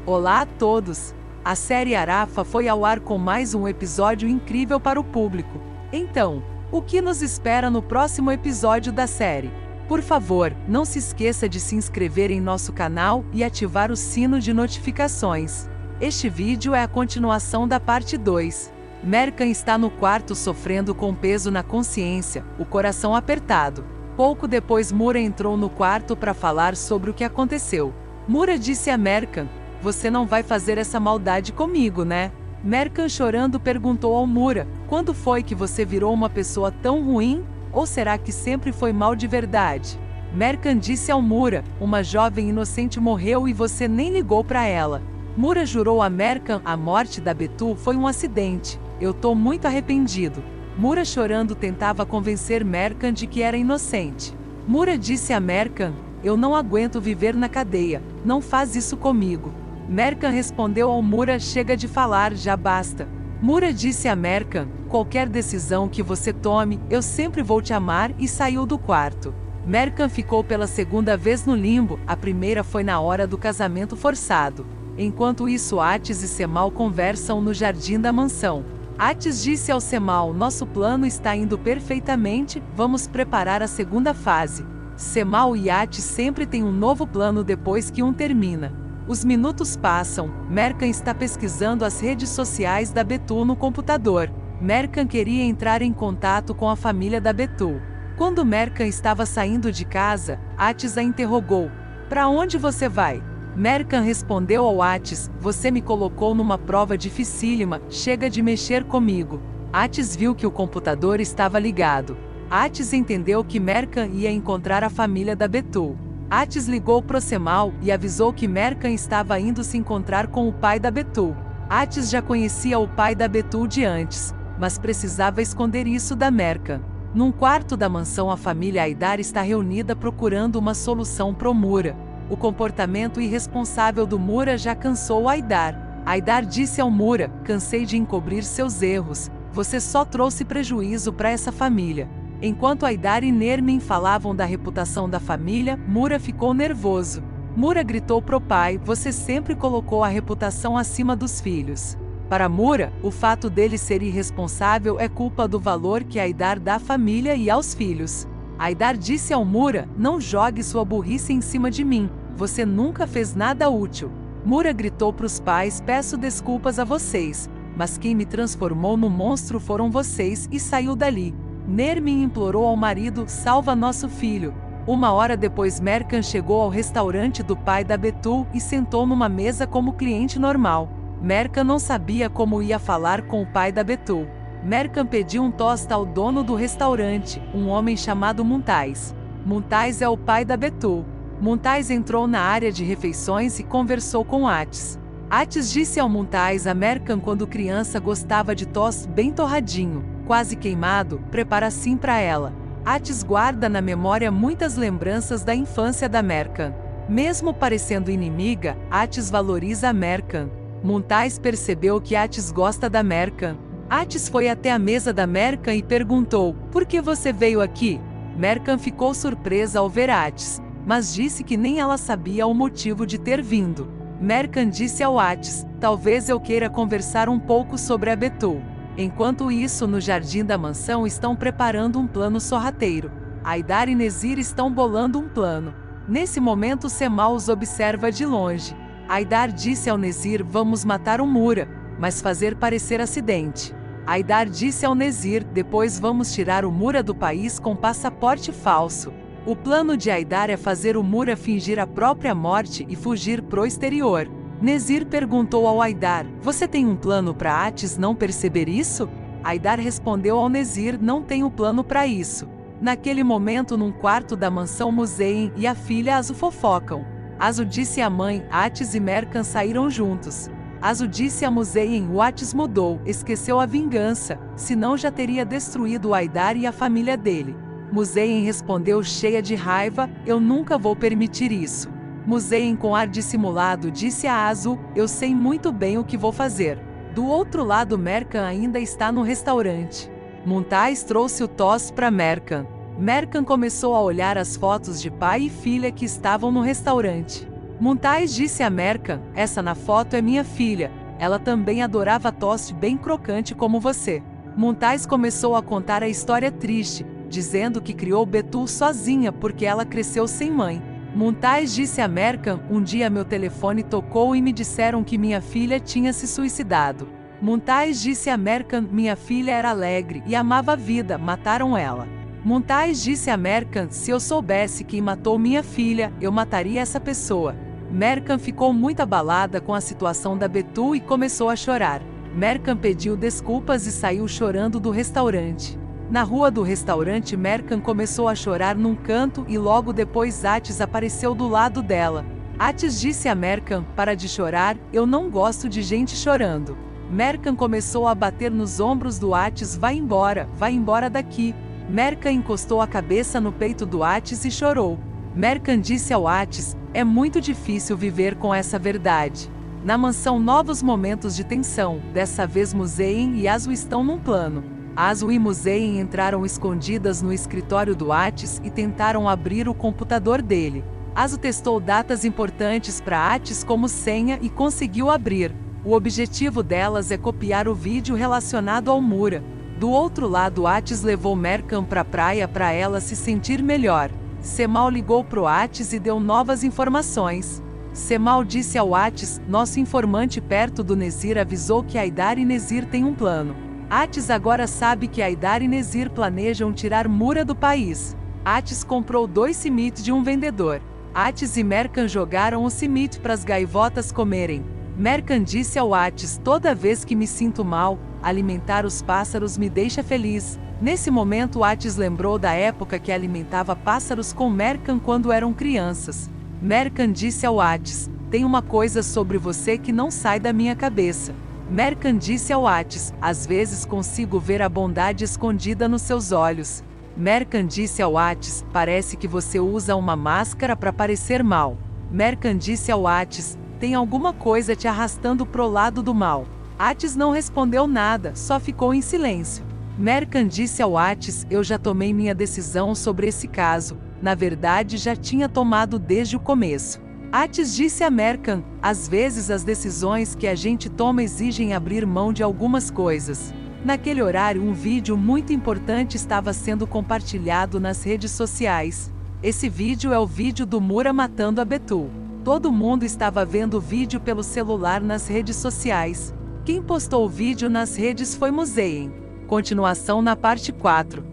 Olá a todos! A série Arafa foi ao ar com mais um episódio incrível para o público. Então, o que nos espera no próximo episódio da série? Por favor, não se esqueça de se inscrever em nosso canal e ativar o sino de notificações. Este vídeo é a continuação da parte 2. Merkan está no quarto sofrendo com peso na consciência, o coração apertado. Pouco depois Mura entrou no quarto para falar sobre o que aconteceu. Mura disse a Merkan: "Você não vai fazer essa maldade comigo, né?" Merkan chorando perguntou ao Mura: "Quando foi que você virou uma pessoa tão ruim? Ou será que sempre foi mal de verdade?" Merkan disse ao Mura: "Uma jovem inocente morreu e você nem ligou para ela." Mura jurou a Merkan: "A morte da Betu foi um acidente. Eu tô muito arrependido." Mura chorando tentava convencer Merkan de que era inocente. Mura disse a Merkan: "Eu não aguento viver na cadeia, não faz isso comigo." Merkan respondeu ao Mura: "Chega de falar, já basta." Mura disse a Merkan: "Qualquer decisão que você tome, eu sempre vou te amar", e saiu do quarto. Merkan ficou pela segunda vez no limbo, a primeira foi na hora do casamento forçado. Enquanto isso, Atis e Cemal conversam no jardim da mansão. Atis disse ao Cemal: "Nosso plano está indo perfeitamente, vamos preparar a segunda fase." Cemal e Atis sempre têm um novo plano depois que um termina. Os minutos passam, Merkan está pesquisando as redes sociais da Betu no computador. Merkan queria entrar em contato com a família da Betu. Quando Merkan estava saindo de casa, Atis a interrogou: "Para onde você vai?" Merkan respondeu ao Atis: "Você me colocou numa prova dificílima, chega de mexer comigo." Atis viu que o computador estava ligado. Atis entendeu que Merkan ia encontrar a família da Betu. Atis ligou pro Cemal e avisou que Merkan estava indo se encontrar com o pai da Betu. Atis já conhecia o pai da Betu de antes, mas precisava esconder isso da Merkan. Num quarto da mansão, a família Aidar está reunida procurando uma solução pro Mura. O comportamento irresponsável do Mura já cansou Aidar. Aidar disse ao Mura: "Cansei de encobrir seus erros, você só trouxe prejuízo para essa família." Enquanto Aidar e Nermin falavam da reputação da família, Mura ficou nervoso. Mura gritou pro pai: "Você sempre colocou a reputação acima dos filhos." Para Mura, o fato dele ser irresponsável é culpa do valor que Aidar dá à família e aos filhos. Aidar disse ao Mura: "Não jogue sua burrice em cima de mim, você nunca fez nada útil." Mura gritou pros pais: "Peço desculpas a vocês, mas quem me transformou no monstro foram vocês", e saiu dali. Nermin implorou ao marido: "Salva nosso filho." Uma hora depois, Merkan chegou ao restaurante do pai da Betu e sentou numa mesa como cliente normal. Merkan não sabia como ia falar com o pai da Betu. Merkan pediu um tosta ao dono do restaurante, um homem chamado Muntais. Muntais é o pai da Betu. Muntais entrou na área de refeições e conversou com Atis. Atis disse ao Muntais: "A Merkan, quando criança, gostava de tost bem torradinho, quase queimado, prepara assim para ela." Atis guarda na memória muitas lembranças da infância da Merkan. Mesmo parecendo inimiga, Atis valoriza a Merkan. Muntais percebeu que Atis gosta da Merkan. Atis foi até a mesa da Merkan e perguntou: "Por que você veio aqui?" Merkan ficou surpresa ao ver Atis, mas disse que nem ela sabia o motivo de ter vindo. Merkan disse ao Atis: "Talvez eu queira conversar um pouco sobre a Betu." Enquanto isso, no jardim da mansão estão preparando um plano sorrateiro. Aidar e Nezir estão bolando um plano. Nesse momento, Cemal os observa de longe. Aidar disse ao Nezir: "Vamos matar o Mura, mas fazer parecer acidente." Aidar disse ao Nezir: "Depois vamos tirar o Mura do país com passaporte falso." O plano de Aidar é fazer o Mura fingir a própria morte e fugir pro exterior. Nezir perguntou ao Aidar: "Você tem um plano para Atis não perceber isso?" Aidar respondeu ao Nezir: "Não tenho plano para isso." Naquele momento, num quarto da mansão, Muzein e a filha Azu fofocam. Azu disse à mãe: "Atis e Merkan saíram juntos." Azu disse a Muzein: "O Atis mudou, esqueceu a vingança, senão já teria destruído o Aidar e a família dele." Muzein respondeu cheia de raiva: "Eu nunca vou permitir isso." Muzein, com ar dissimulado, disse a Azu: "Eu sei muito bem o que vou fazer." Do outro lado, Merkan ainda está no restaurante. Muntais trouxe o tost para Merkan. Merkan começou a olhar as fotos de pai e filha que estavam no restaurante. Muntais disse a Mercan: essa na foto é minha filha. Ela também adorava toste bem crocante como você. Muntais começou a contar a história triste, dizendo que criou Betul sozinha porque ela cresceu sem mãe. Muntais disse a Mercan: um dia meu telefone tocou e me disseram que minha filha tinha se suicidado. Muntais disse a Mercan: minha filha era alegre e amava a vida, mataram ela. Muntais disse a Mercan: se eu soubesse quem matou minha filha, eu mataria essa pessoa. Mercan ficou muito abalada com a situação da Betul e começou a chorar. Mercan pediu desculpas e saiu chorando do restaurante. Na rua do restaurante, Mercan começou a chorar num canto e logo depois Atis apareceu do lado dela. Atis disse a Mercan: para de chorar, eu não gosto de gente chorando. Mercan começou a bater nos ombros do Atis: vai embora daqui. Mercan encostou a cabeça no peito do Atis e chorou. Mercan disse ao Atis: é muito difícil viver com essa verdade. Na mansão, novos momentos de tensão. Dessa vez Musein e Azu estão num plano. Azu e Musein entraram escondidas no escritório do Atis e tentaram abrir o computador dele. Azu testou datas importantes para Atis como senha e conseguiu abrir. O objetivo delas é copiar o vídeo relacionado ao Mura. Do outro lado, Atis levou Mercan para a praia para ela se sentir melhor. Cemal ligou pro Atis e deu novas informações. Cemal disse ao Atis: nosso informante perto do Nezir avisou que Haidar e Nezir têm um plano. Atis agora sabe que Haidar e Nezir planejam tirar Mura do país. Atis comprou 2 cimites de um vendedor. Atis e Mercan jogaram o cimite para as gaivotas comerem. Mercan disse ao Atis: toda vez que me sinto mal, alimentar os pássaros me deixa feliz. Nesse momento, Atis lembrou da época que alimentava pássaros com Mercan quando eram crianças. Mercan disse ao Atis: tem uma coisa sobre você que não sai da minha cabeça. Mercan disse ao Atis: às vezes consigo ver a bondade escondida nos seus olhos. Mercan disse ao Atis: parece que você usa uma máscara para parecer mal. Mercan disse ao Atis: tem alguma coisa te arrastando pro lado do mal. Atis não respondeu nada, só ficou em silêncio. Mercan disse ao Atis: eu já tomei minha decisão sobre esse caso. Na verdade, já tinha tomado desde o começo. Atis disse a Mercan: às vezes as decisões que a gente toma exigem abrir mão de algumas coisas. Naquele horário, um vídeo muito importante estava sendo compartilhado nas redes sociais. Esse vídeo é o vídeo do Mura matando a Betul. Todo mundo estava vendo o vídeo pelo celular nas redes sociais. Quem postou o vídeo nas redes foi Musein. Continuação na parte 4.